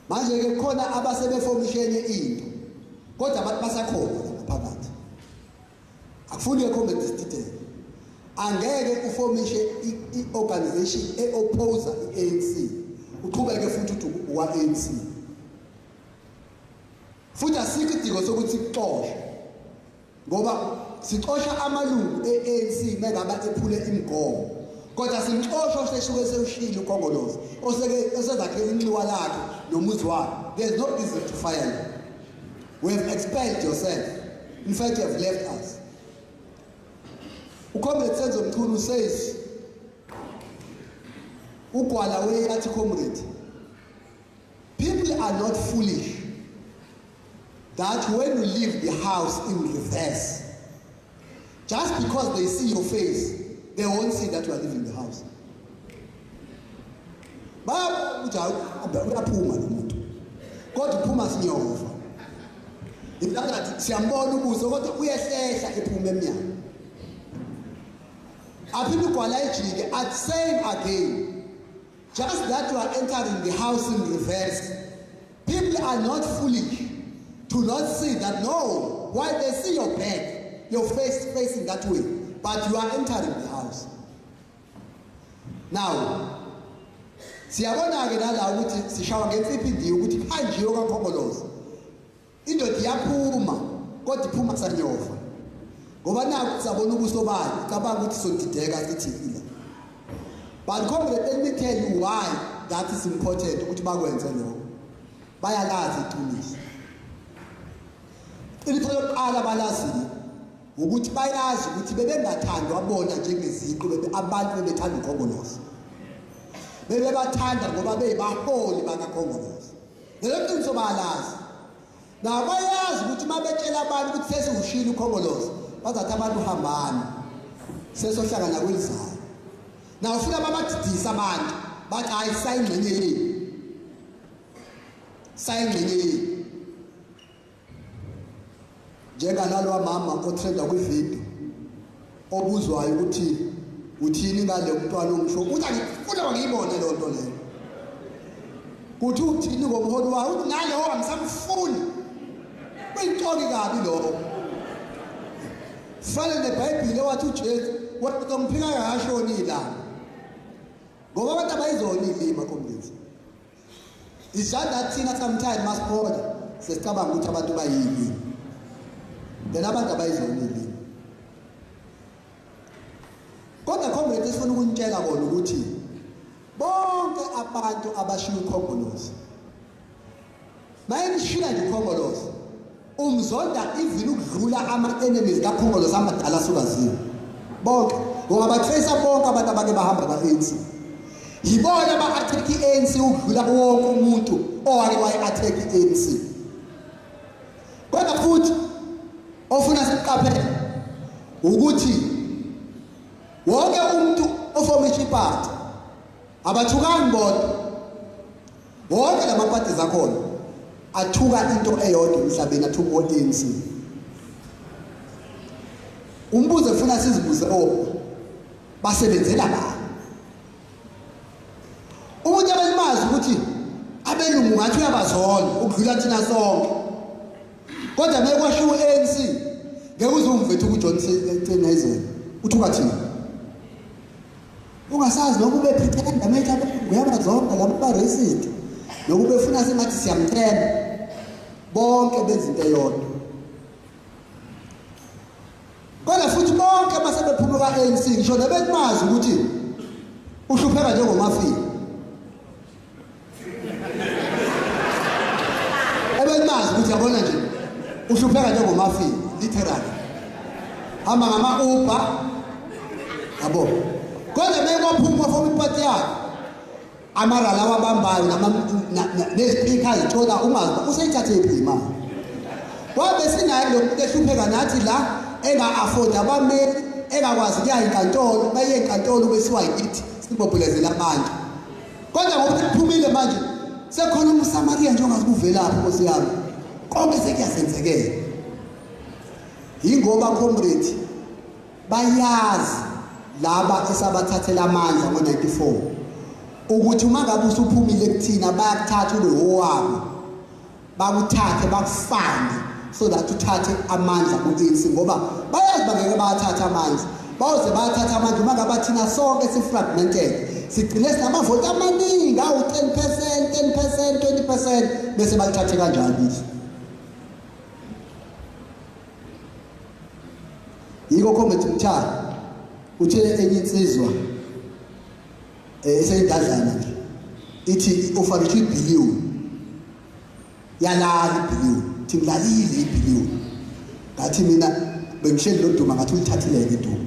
manje ke khona abasebeformishenye into kodwa abantu basakhona ngaphakathi akufuni ekhombe distance angeke uformishe iorganization eoppose iANC uqhubeke futhi uthi uwa-ANC futhi asikho idingo sokuthi kuxoshwe ngoba sixosha amalungu eANC mengabe ephule imigomo kodwa simxosha seshuke sewushila ukhongolose osezakhe inxiwa lakhe nomuzi wakhe. There's no reason to fire you. We have expelled yourself. In fact, you have left us. Ucomrade Senzo Mtolo says ugwala we athi comrade, people are not foolish that when you leave the house in reverse, just because they see your face, they won't see that you are leaving the house. But uyaphuma lo muntu. Kodwa uphuma sinyova. Ingathi siyambona ubuso kodwa uyehlehla ephuma emnyango. Aphinde ugwala ejike at same again. Just that you are entering the house in reverse. People are not foolish to not see that no, while they see your back, your face facing that way, but you are entering the house. Now, siyabona ke nala ukuthi sishawa ngensiphi indiyo ukuthi kanjiyo kakhongolose. Indoda iyaphuma kodwa iphuma sanyofa. Ngoba naku sabona ubuso bani, cabanga ukuthi sondideka sithi ila. But comrade, let me tell you why that is important ukuthi bakwenze lokho. Bayalazi iqiniso. Ilitho lokuqala balazi ukuthi bayazi ukuthi bebengathandwa bona njengeziqu abantu bebethanda ukhongolose. Bebebathanda ngoba beyibaholi bakakhongolose. Lelo qiniso bayalazi. Na bayazi ukuthi mabetshela abantu ukuthi sesiushila ukhongolose, bazathi abantu hambani. Sesohlangana kwelizayo. Na ufika babadidisa abantu, bathi hayi sayingcenye yini. Sayingcenye yini. Njengalalo mama otrenda kwivideo obuzwayo ukuthi uthini ngale mntwana omsho uthi ngifuna ngiyibone lo nto leyo kuthi uthini ngomholi wayo uthi ngale ho angisamfuni kuyixoki kabi lo fana neBhayibheli wathi uJesu wathi ngimphika ngashoni la ngoba abantu abayizona ilima community is that thina sometimes must border sesicabanga ukuthi abantu bayini then abantu abayizonile kodwa comrade sifuna ukunitshela bona ukuthi bonke abantu abashiya ukhongolose mayishila nje ukhongolose umzonda even ukudlula ama-enemies kakhongolose amadala asukaziwe bonke ngoba batracer bonke abantu abake bahamba ba-ANC yibona ba-attack i-ANC ukudlula wonke umuntu owake wayi-attack i-ANC kodwa futhi ofuna siqaphele ukuthi wonke umuntu oformisha iphathi abathukani bodwa wonke lamaphathi zakhona athuka into eyodwa emhlabeni athuka o-ANC umbuzo ufuna sizibuze basebenzela bani umuntu abelimazi ukuthi abelungu ngathi uyabazona ukudlula thina sonke kodwa mekwashiya u-ANC ngeke uzumvethe uJohn Hazel uthuka thina ungasazi nokube pretenda metha nguyabazonga labo ba racist nokube ufuna sengathi siyamthemba bonke benza into eyodwa kodwa futhi bonke basebephuma ka-ANC ngisho nebemazi ukuthi uhlupheka njengomafini ebemazi ukuthi yabona nje uhlupheka njengomafini literally hamba ngama-Uber yabo kodwa mekwaphuma from iphathi yakhe amarala wabambayo nezipika zithola ungazi useyithathe iphi imali wabe sinayo lo muntu ehlupheka nathi la enga-afford abameli engakwazi kuya enkantolo baye enkantolo besiwa yithi sibobhulezela abantu kodwa ngoba kuphumile manje sekhona umSamaria nje ongazi kuvelaphi Nkosi yami konke sekuyasenzekela yingoba comrade bayazi laba esabathathela amandla ngo-94 ukuthi uma ngabe usuphumile kuthina bayakuthatha ube owabo bakuthathe bakufande so that uthathe amandla ku-ANC ngoba bayazi bangeke bayathatha amandla bawuze bayathatha amandla uma ngabe thina sonke si-fragmented sigcine sinamavoti amaningi awu 10%, 20% bese balithathe kanjani kithi. Yiko committee Mtolo uthe enye insizwa eseyidadlana nje ithi offer 2 billion yalala ibillion timlalile ibillion ngathi mina bengishela lo Duma ngathi ulithathileke Duma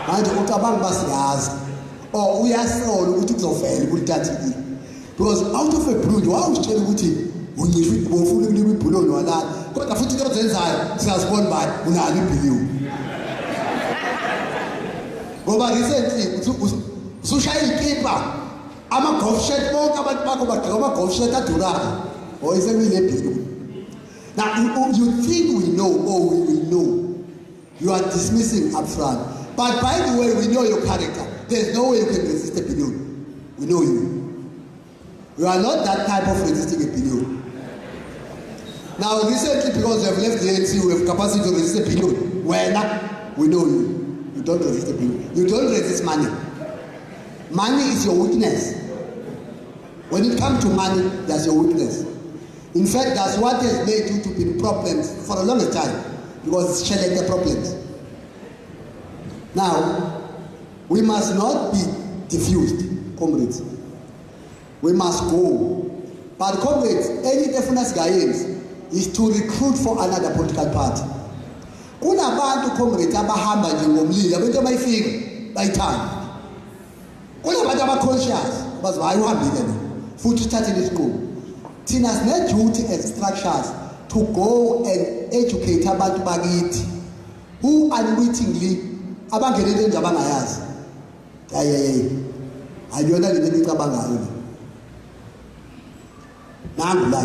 manje ucabanga basiyazi uyasola ukuthi kuzofela kulithathile because out of a brood wawutshela ukuthi uncishe ufuna ukulima ibhuloni walala kodwa futhi into zenzayo siyazibona bathi unalo ibillion ngoba recently usushaya ikipa ama-golf shirt bonke abantu bakho bagqoka ama-golf shirt adurayo isemile ebhiluni. Now you think we know we know you are dismissing up front, but by the way we know your character. There's no way you can resist a billion. We know you are not that type of resisting a billion. Now recently because you have left the ANC we have capacity to resist a billion. We know you don't resist a billion. You don't resist money. Money is your weakness. When it comes to money, that's your weakness. In fact, that's what has made you to be in problems for a long time, because it's sharing the problems. Now, we must not be diffused, comrades. We must go. But comrades, any definite guidance is to recruit for another political party. Kunabantu comrades abahamba nje ngomlilo, abantu abayifika bayithanda. Kunabantu abaconscious, bazi hayi uhambile lo. Futhi uthathe lesinqumo. Thina sine duty as structures to go and educate abantu bakithi who unwittingly abangenele nje abangayazi. Ayona le nto icabangayo. Nangu la.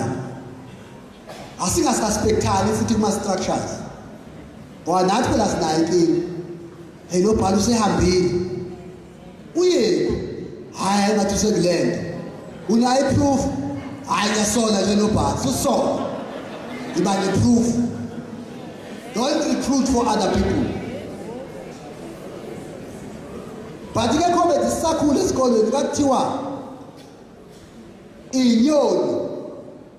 Asingasuspectani futhi kuma structures. Ngoba nathi phela sinayo inkinga. Hey lo bhala usehambile. Uye hayi ngathi usekulenda. Unayo proof? Hayi esola nje no bhala. Susola. Iba ne proof. Don't recruit for other people. But ke khombe sisakhulu esikolweni kwathiwa inyoni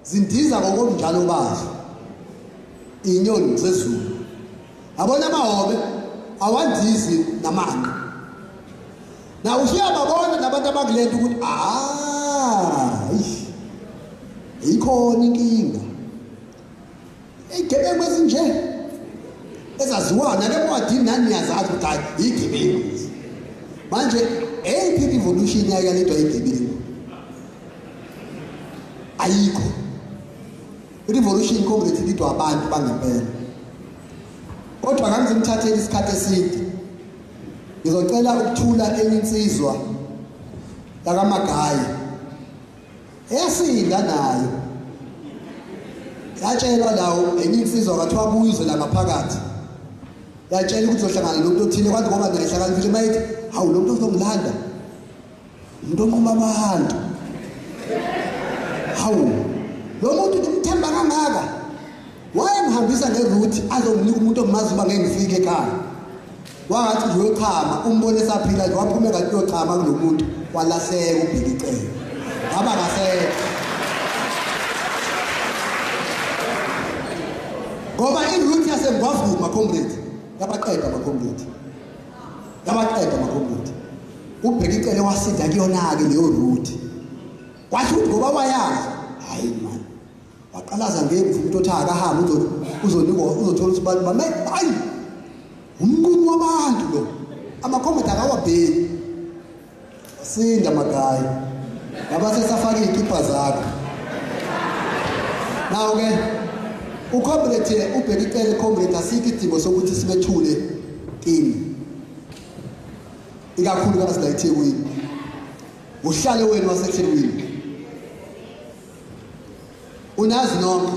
zindiza ngokomnjalo bazo. Inyoni zezulu. Abona amahobe awandizi namanqe. Na usiyababona nabantu abakulento ukuthi ikhona inkinga. Igebengu ezinje ezaziwana lencwadini nani niyazazi ukuthi hayi igebengu. Manje eyiphi revolution yakalethwa igebengu? Ayikho. Revolution comrade lidwa abantu bangempela. Kodwa ngangizimthathela isikhathi eside. Ngizocela ukuthula enye insizwa yakamagayi. Eyasinda nayo. Yatshelwa lawo enye insizwa kathiwa buyizwe la ngaphakathi. Yatshela ukuthi uzohlangana nomuntu othile kwathi ngoba nayihlangana futhi mayithi hawu lo muntu uzongilanda. Umuntu onquma abantu. Hawu lo muntu ngimthemba kangaka. Wayengihambisa ngeroute azonginika umuntu omazi uba ngeke ngifike ekhaya. Wangathi nje uyochama umbone esaphila nje waphume ngathi uyochama kulo muntu walahleka uBheki icele. Ngaba ngasekho. Ngoba iroute yasengwavuma comrade. Yabaqeda amakomplete. uBheki icele wasida kuyona ke leyo route. Wathi ngoba wayazi hayi man. Waqalaza ngemvu umuntu othi akahambe uzonikwa uzothola ukuthi abantu bame hayi. Umnqumo wabantu lo. Amakomplete akawabheki. Sinda magayi. Ngabase safaka izikipa zakho. Now ke ukomplete uBheki icele comrade asikho idingo sokuthi sibethule kini. Ikakhulu kana sila eThekwini. Uhlale wena waseThekwini. Unazi nonke.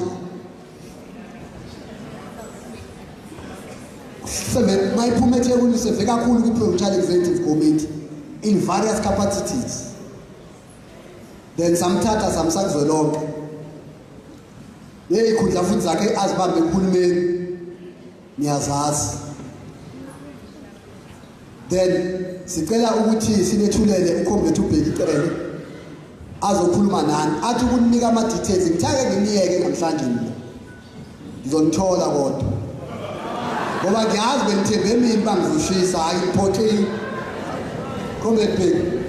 Sebe mayiphuma eThekwini seve kakhulu ku-Provincial Executive Committee in various capacities. then samthatha samsakuzolonke neyikhundla futhi zakhe azibambe ekhulumeni niyazazi. Then sicela ukuthi sinethulele ukhombethi uBheki icele azokhuluma nani athi ukunika ama details ngithake ngimiyeke namhlanje mina ngizonithola kodwa ngoba ngiyazi benithembe mina bangizoshisa hayi iphotheni khombethi Bheki.